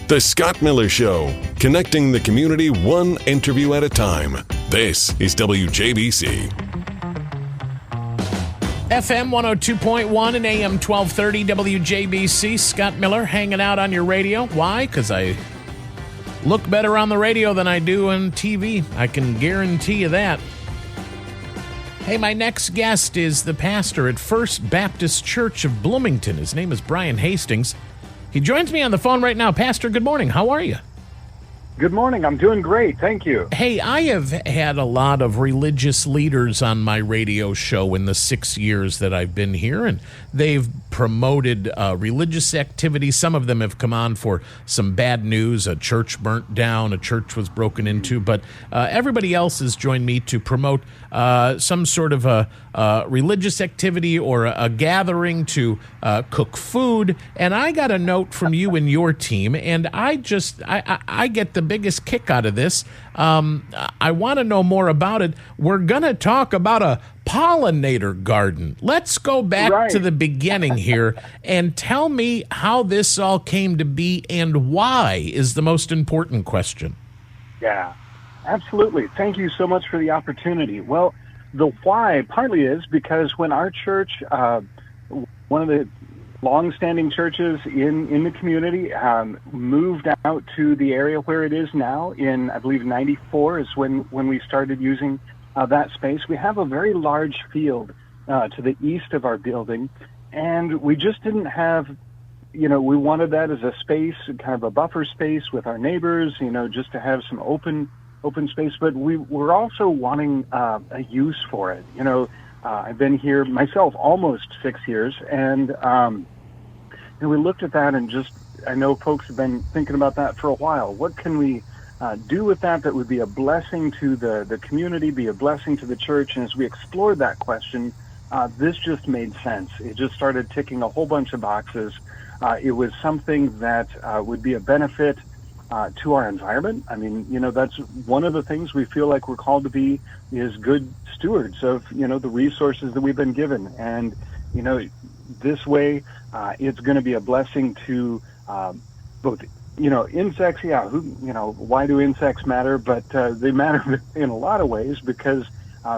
The Scott Miller Show, connecting the community one interview at a time. This is WJBC. FM 102.1 and AM 1230 WJBC. Scott Miller hanging out on your radio. Why? Because I look better on the radio than I do on TV. I can guarantee you that. Hey, my next guest is the pastor at First Baptist Church of Bloomington. His name is Brian Hastings. He joins me on the phone right now. Pastor, good morning. How are you? Good morning. I'm doing great. Thank you. Hey, I have had a lot of religious leaders on my radio show in the 6 years that I've been here, and they've promoted religious activities. Some of them have come on for some bad news. A church burnt down, a church was broken into, but everybody else has joined me to promote some sort of a religious activity or a gathering to cook food. And I got a note from you and your team, and I get the biggest kick out of this. I want to know more about it. We're going to talk about a pollinator garden. Let's go back to the beginning here and tell me how this all came to be and why is the most important question. Yeah, absolutely. Thank you so much for the opportunity. Well, the why partly is because when our church, one of the long-standing churches in the community, moved out to the area where it is now in, I believe, 94 is when we started using that space. We have a very large field to the east of our building, and we just didn't have, we wanted that as a space, kind of a buffer space with our neighbors, just to have some open space, but we were also wanting a use for it. I've been here myself almost 6 years, and we looked at that and I know folks have been thinking about that for a while. What can we do with that would be a blessing to the community, be a blessing to the church? And as we explored that question, this just made sense. It just started ticking a whole bunch of boxes. It was something that would be a benefit to our environment. I mean, that's one of the things we feel like we're called to be, is good stewards of, the resources that we've been given. And, this way, it's going to be a blessing to both, insects. Yeah, why do insects matter? But they matter in a lot of ways because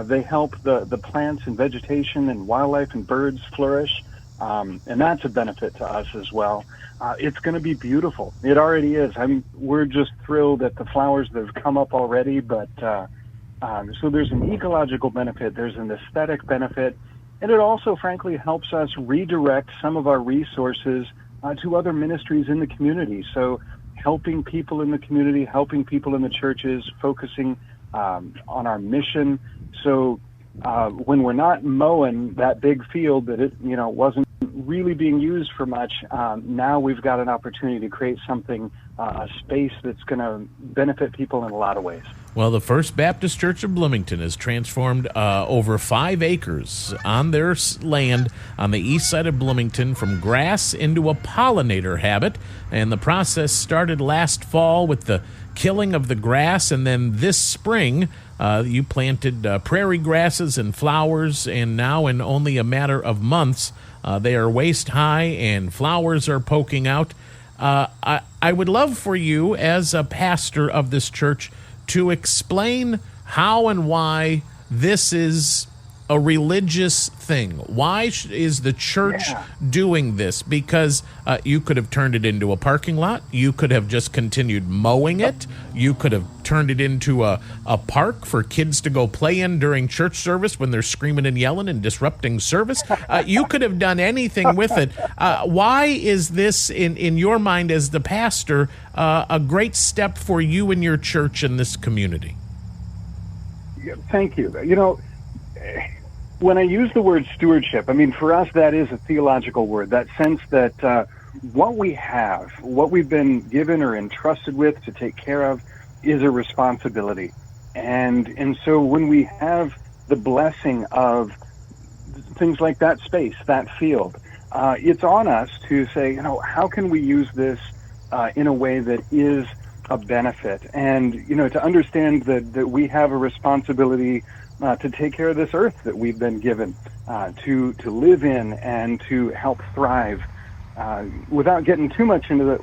they help the plants and vegetation and wildlife and birds flourish. And that's a benefit to us as well. It's going to be beautiful. It already is. We're just thrilled at the flowers that have come up already. But so there's an ecological benefit. There's an aesthetic benefit. And it also, frankly, helps us redirect some of our resources to other ministries in the community. So helping people in the community, helping people in the churches, focusing on our mission. So when we're not mowing that big field that it wasn't really being used for much, now we've got an opportunity to create something, a space that's going to benefit people in a lot of ways. Well, the First Baptist Church of Bloomington has transformed over 5 acres on their land on the east side of Bloomington from grass into a pollinator habit. And the process started last fall with the killing of the grass, and then this spring you planted prairie grasses and flowers, and now in only a matter of months they are waist high and flowers are poking out. I would love for you, as a pastor of this church, to explain how and why this is a religious thing. Why is the church doing this? Because you could have turned it into a parking lot. You could have just continued mowing it. You could have turned it into a park for kids to go play in during church service when they're screaming and yelling and disrupting service. You could have done anything with it. Why is this, in your mind as the pastor, a great step for you and your church in this community? Thank you. When I use the word stewardship, for us, that is a theological word, that sense that what we have, what we've been given or entrusted with to take care of, is a responsibility. And so when we have the blessing of things like that space, that field, it's on us to say, how can we use this in a way that is a benefit? And, to understand that we have a responsibility to take care of this earth that we've been given, to live in and to help thrive. without getting too much into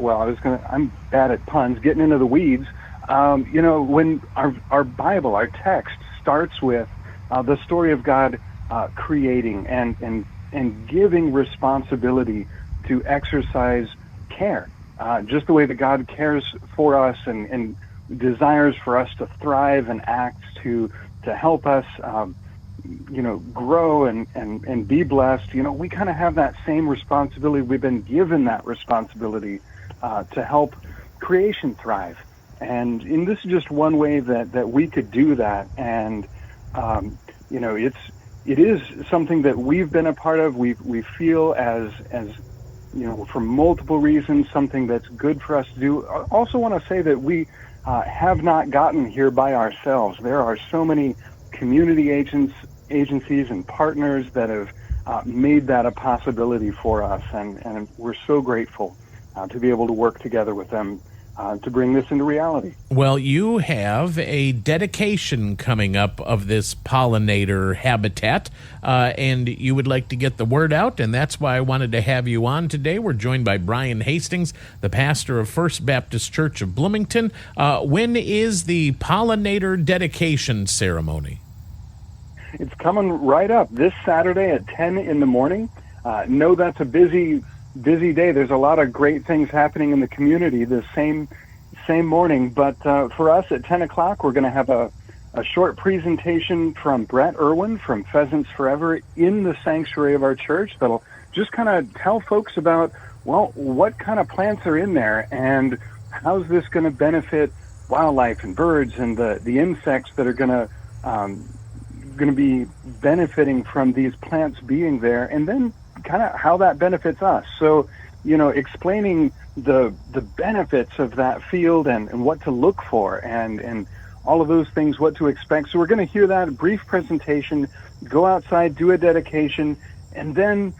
I'm bad at puns, getting into the weeds. When our Bible, our text starts with the story of God creating and giving responsibility to exercise care, just the way that God cares for us and desires for us to thrive and act to help us, grow and be blessed. We kind of have that same responsibility. We've been given that responsibility to help creation thrive. And this is just one way that we could do that. And, it is something that we've been a part of. We feel as for multiple reasons, something that's good for us to do. I also want to say that we have not gotten here by ourselves. There are so many community agencies and partners that have made that a possibility for us, and we're so grateful to be able to work together with them to bring this into reality. Well, you have a dedication coming up of this pollinator habitat, and you would like to get the word out, and that's why I wanted to have you on today. We're joined by Brian Hastings, the pastor of First Baptist Church of Bloomington. When is the pollinator dedication ceremony? It's coming right up this Saturday at 10 in the morning. Know that's a busy day. There's a lot of great things happening in the community the same morning, but for us at 10 o'clock, we're going to have a short presentation from Brett Irwin from Pheasants Forever in the sanctuary of our church that'll just kind of tell folks about, what kind of plants are in there and how's this going to benefit wildlife and birds and the insects that are going to be benefiting from these plants being there, and then kind of how that benefits us. So, explaining the benefits of that field and what to look for and all of those things, what to expect. So we're going to hear that brief presentation, go outside, do a dedication, and then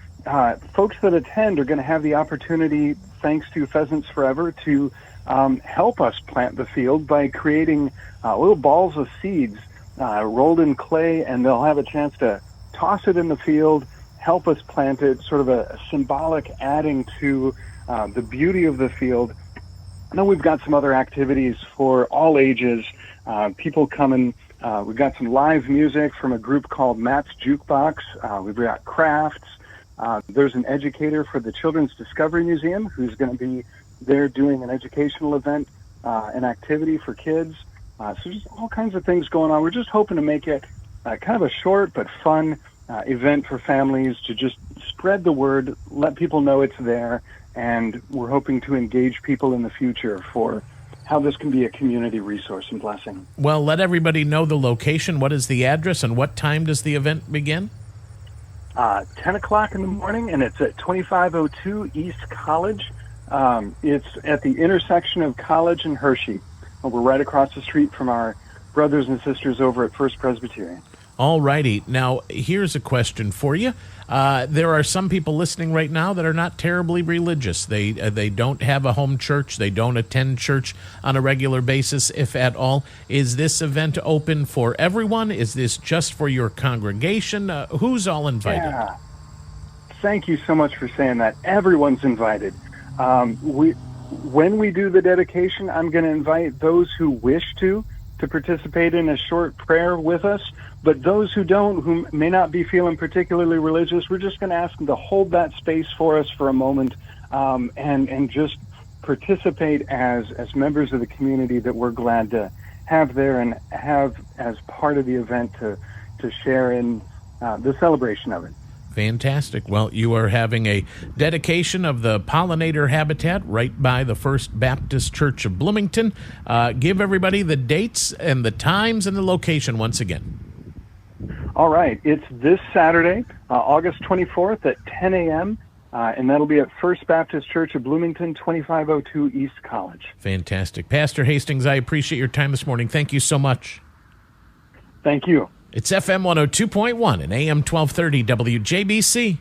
folks that attend are going to have the opportunity, thanks to Pheasants Forever, to help us plant the field by creating little balls of seeds rolled in clay, and they'll have a chance to toss it in the field, help us plant it, sort of a symbolic adding to the beauty of the field. And then we've got some other activities for all ages. People coming. We've got some live music from a group called Matt's Jukebox. We've got crafts. There's an educator for the Children's Discovery Museum who's going to be there doing an educational event, an activity for kids. So just all kinds of things going on. We're just hoping to make it kind of a short but fun event for families to just spread the word, let people know it's there, and we're hoping to engage people in the future for how this can be a community resource and blessing. Well, let everybody know the location. What is the address, and what time does the event begin? 10 o'clock in the morning, and it's at 2502 East College. It's at the intersection of College and Hershey. We're right across the street from our brothers and sisters over at First Presbyterian. All righty. Now, here's a question for you. There are some people listening right now that are not terribly religious. They don't have a home church. They don't attend church on a regular basis, if at all. Is this event open for everyone? Is this just for your congregation? Who's all invited? Yeah. Thank you so much for saying that. Everyone's invited. When we do the dedication, I'm going to invite those who wish to participate in a short prayer with us. But those who don't, who may not be feeling particularly religious, we're just going to ask them to hold that space for us for a moment, and just participate as members of the community that we're glad to have there and have as part of the event to share in the celebration of it. Fantastic. Well, you are having a dedication of the pollinator habitat right by the First Baptist Church of Bloomington. Give everybody the dates and the times and the location once again. All right. It's this Saturday, August 24th at 10 a.m., and that'll be at First Baptist Church of Bloomington, 2502 East College. Fantastic. Pastor Hastings, I appreciate your time this morning. Thank you so much. Thank you. It's FM 102.1 and AM 1230 WJBC.